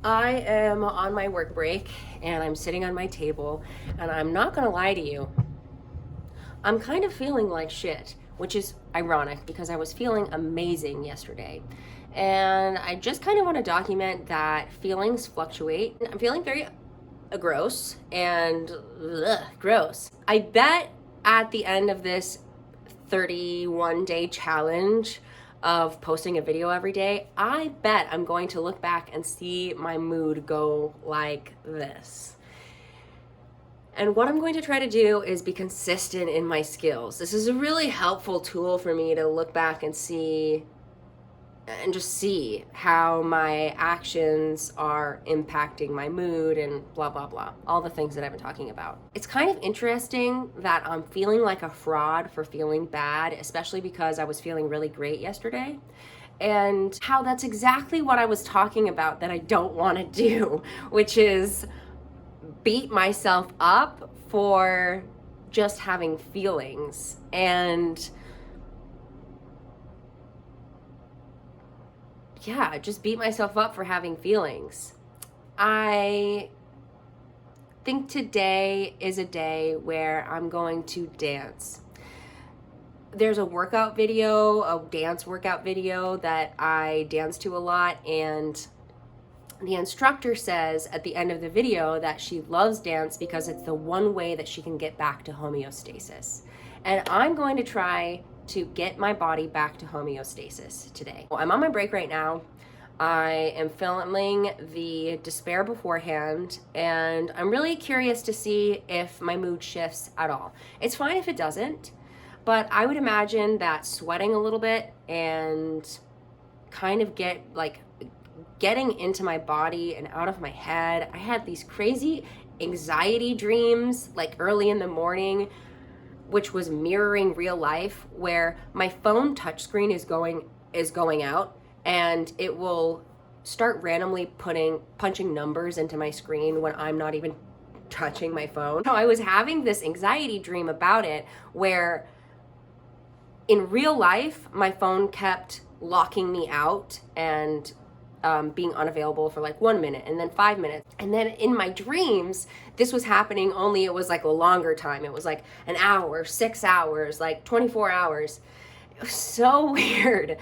I am on my work break and I'm sitting on my table, and I'm not gonna lie to you, I'm kind of feeling like shit, which is ironic because I was feeling amazing yesterday. And I just kind of want to document that feelings fluctuate. I'm feeling very gross and gross. I bet at the end of this 31-day challenge of posting a video every day, I bet I'm going to look back and see my mood go like this. And what I'm going to try to do is be consistent in my skills. This is a really helpful tool for me to look back and see and just see how my actions are impacting my mood and blah, blah, blah. All the things that I've been talking about. It's kind of interesting that I'm feeling like a fraud for feeling bad, especially because I was feeling really great yesterday. And how that's exactly what I was talking about that I don't want to do, which is beat myself up for just having feelings. And yeah, just beat myself up for having feelings. I think today is a day where I'm going to dance. There's a workout video, a dance workout video that I dance to a lot, and the instructor says at the end of the video that she loves dance because it's the one way that she can get back to homeostasis. And I'm going to try to get my body back to homeostasis today. I'm on my break right now. I am filming the despair beforehand, and I'm really curious to see if my mood shifts at all. It's fine if it doesn't, but I would imagine that sweating a little bit and kind of getting into my body and out of my head. I had these crazy anxiety dreams like early in the morning, which was mirroring real life, where my phone touchscreen is going out, and it will start randomly punching numbers into my screen when I'm not even touching my phone. So I was having this anxiety dream about it, where in real life my phone kept locking me out and being unavailable for like 1 minute and then 5 minutes. And then in my dreams, this was happening, only it was like a longer time. It was like an hour, 6 hours, like 24 hours. It was so weird.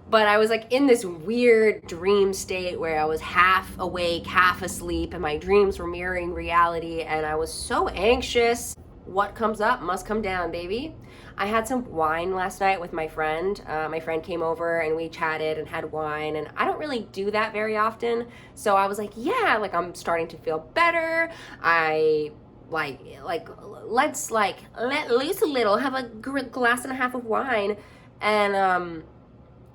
But I was like in this weird dream state where I was half awake, half asleep, and my dreams were mirroring reality, and I was so anxious. What comes up must come down, baby. I had some wine last night with my friend. My friend came over and we chatted and had wine, and I don't really do that very often. So I was like, yeah, like I'm starting to feel better. I let's let loose a little, have a glass and a half of wine, and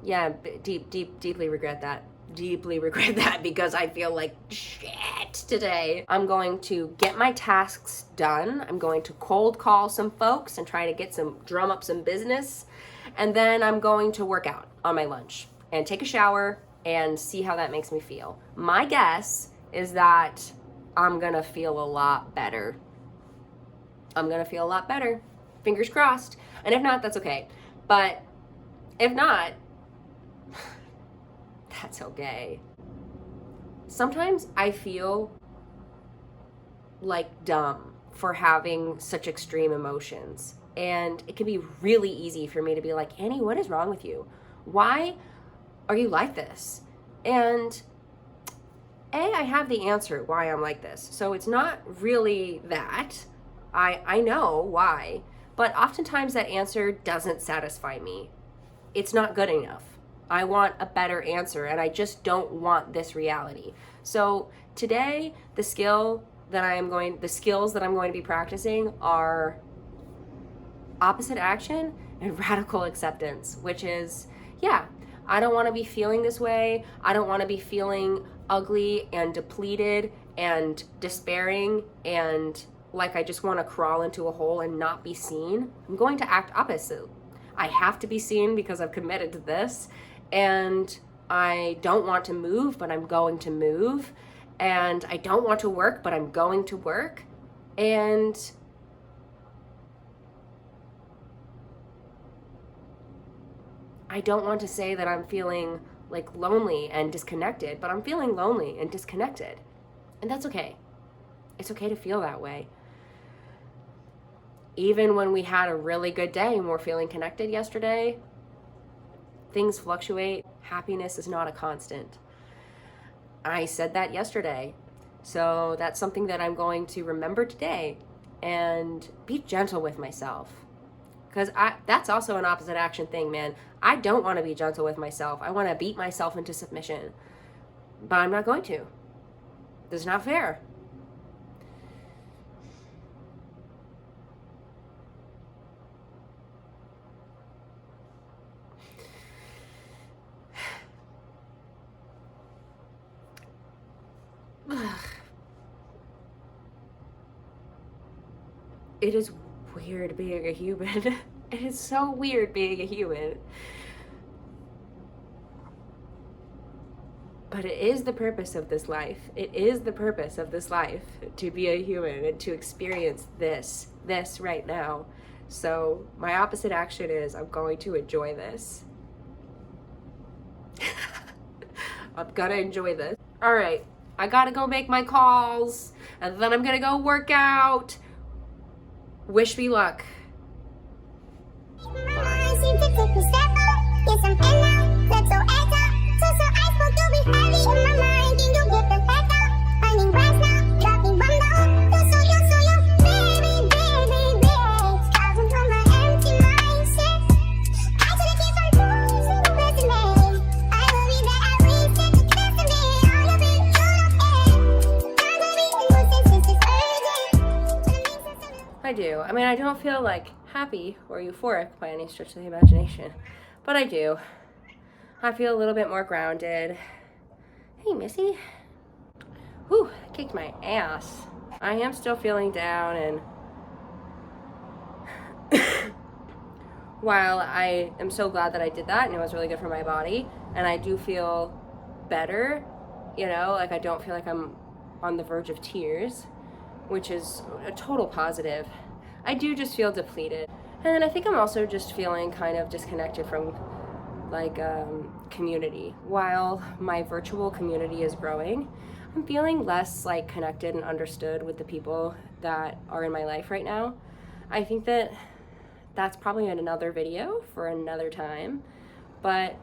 yeah, deeply regret that. Deeply regret that because I feel like shit today. I'm going to get my tasks done. I'm going to cold call some folks and try to drum up some business. And then I'm going to work out on my lunch and take a shower and see how that makes me feel. My guess is that I'm gonna feel a lot better. I'm gonna feel a lot better. Fingers crossed. And if not, that's okay. But if not, that's okay. Sometimes I feel like dumb for having such extreme emotions. And it can be really easy for me to be like, Annie, what is wrong with you? Why are you like this? And I have the answer why I'm like this. So it's not really that. I know why. But oftentimes that answer doesn't satisfy me. It's not good enough. I want a better answer, and I just don't want this reality. So today, the skills that I'm going to be practicing are opposite action and radical acceptance, which is, yeah, I don't want to be feeling this way. I don't want to be feeling ugly and depleted and despairing and like I just want to crawl into a hole and not be seen. I'm going to act opposite. I have to be seen because I've committed to this. And I don't want to move, but I'm going to move. And I don't want to work, but I'm going to work. And I don't want to say that I'm feeling like lonely and disconnected, but I'm feeling lonely and disconnected. And that's okay. It's okay to feel that way. Even when we had a really good day and we're feeling connected yesterday, things fluctuate. Happiness is not a constant. I said that yesterday. So that's something that I'm going to remember today and be gentle with myself. Because that's also an opposite action thing, man. I don't want to be gentle with myself. I want to beat myself into submission. But I'm not going to. This is not fair. It is weird being a human. It is so weird being a human. But it is the purpose of this life. It is the purpose of this life to be a human and to experience this right now. So my opposite action is I'm going to enjoy this. I'm gonna enjoy this. All right, I gotta go make my calls and then I'm gonna go work out. Wish me luck. I do. I mean, I don't feel like happy or euphoric by any stretch of the imagination, but I do. I feel a little bit more grounded. Hey, Missy. Whew, kicked my ass. I am still feeling down, and while I am so glad that I did that and it was really good for my body, and I do feel better, you know, like I don't feel like I'm on the verge of tears, which is a total positive. I do just feel depleted. And then I think I'm also just feeling kind of disconnected from like community. While my virtual community is growing, I'm feeling less like connected and understood with the people that are in my life right now. I think that that's probably in another video for another time. But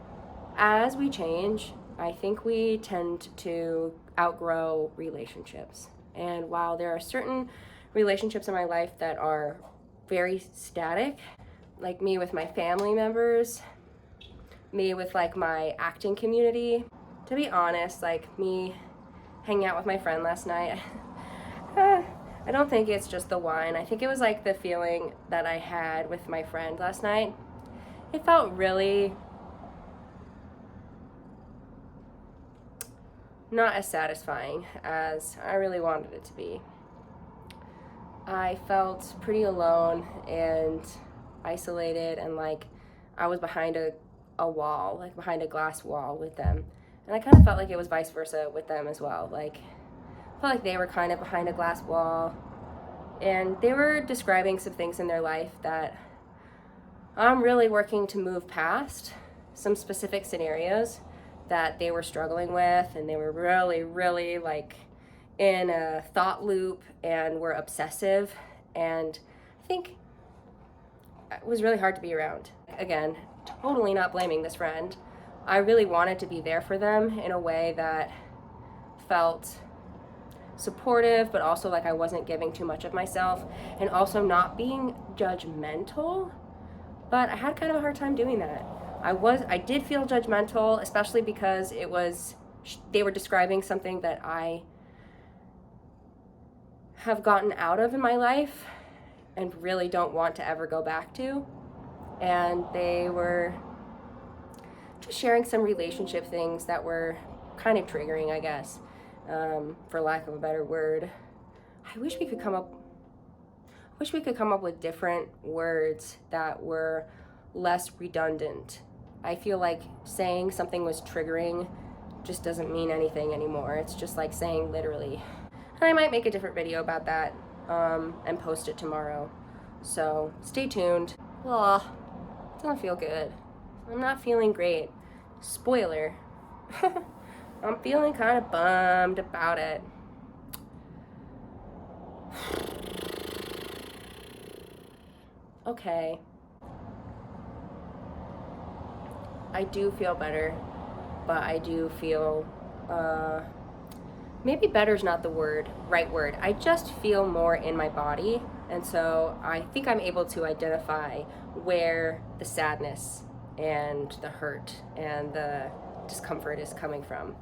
as we change, I think we tend to outgrow relationships. And while there are certain relationships in my life that are very static, like me with my family members, me with like my acting community, to be honest, like me hanging out with my friend last night, I don't think it's just the wine. I think it was like the feeling that I had with my friend last night. It felt really not as satisfying as I really wanted it to be. I felt pretty alone and isolated, and like I was behind a wall, like behind a glass wall with them. And I kind of felt like it was vice versa with them as well. Like, I felt like they were kind of behind a glass wall, and they were describing some things in their life that I'm really working to move past, some specific scenarios that they were struggling with, and they were really like in a thought loop and were obsessive, and I think it was really hard to be around. Again, totally not blaming this friend. I really wanted to be there for them in a way that felt supportive, but also like I wasn't giving too much of myself, and also not being judgmental, but I had kind of a hard time doing that. I did feel judgmental, especially because they were describing something that I have gotten out of in my life and really don't want to ever go back to. And they were just sharing some relationship things that were kind of triggering, I guess, for lack of a better word. I wish we could come up with different words that were less redundant. I feel like saying something was triggering just doesn't mean anything anymore. It's just like saying literally. And I might make a different video about that and post it tomorrow. So stay tuned. Ugh, doesn't feel good. I'm not feeling great. Spoiler, I'm feeling kind of bummed about it. Okay. I do feel better, but I do feel, maybe better is not the right word. I just feel more in my body. And so I think I'm able to identify where the sadness and the hurt and the discomfort is coming from.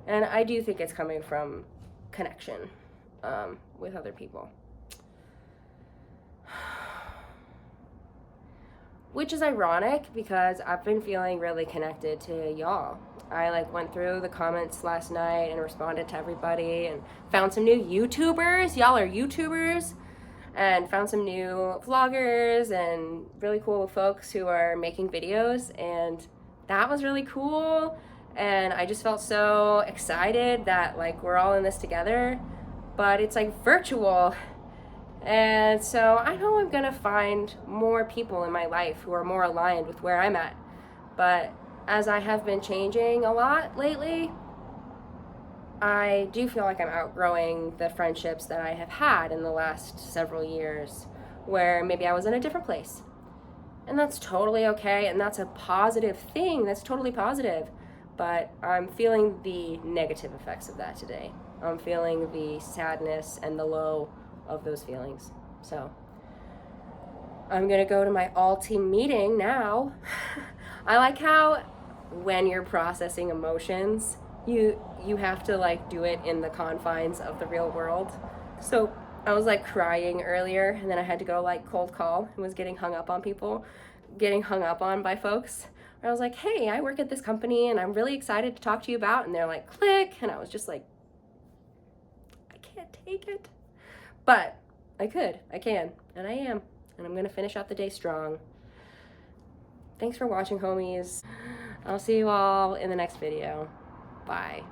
And I do think it's coming from connection with other people. Which is ironic because I've been feeling really connected to y'all. I went through the comments last night and responded to everybody and found some new YouTubers. Y'all are YouTubers. And found some new vloggers and really cool folks who are making videos, and that was really cool. And I just felt so excited that we're all in this together, but it's virtual. And so I know I'm gonna find more people in my life who are more aligned with where I'm at. But as I have been changing a lot lately, I do feel like I'm outgrowing the friendships that I have had in the last several years, where maybe I was in a different place. And that's totally okay, and that's a positive thing. That's totally positive. But I'm feeling the negative effects of that today. I'm feeling the sadness and the low of those feelings. So I'm gonna go to my all team meeting now. I like how when you're processing emotions, you have to do it in the confines of the real world. So I was crying earlier, and then I had to go cold call and was getting hung up on by folks. And I was like, hey, I work at this company and I'm really excited to talk to you about, and they're like, click, and I was just like, I can't take it. But I can, and I am, and I'm gonna finish out the day strong. Thanks for watching, homies. I'll see you all in the next video. Bye.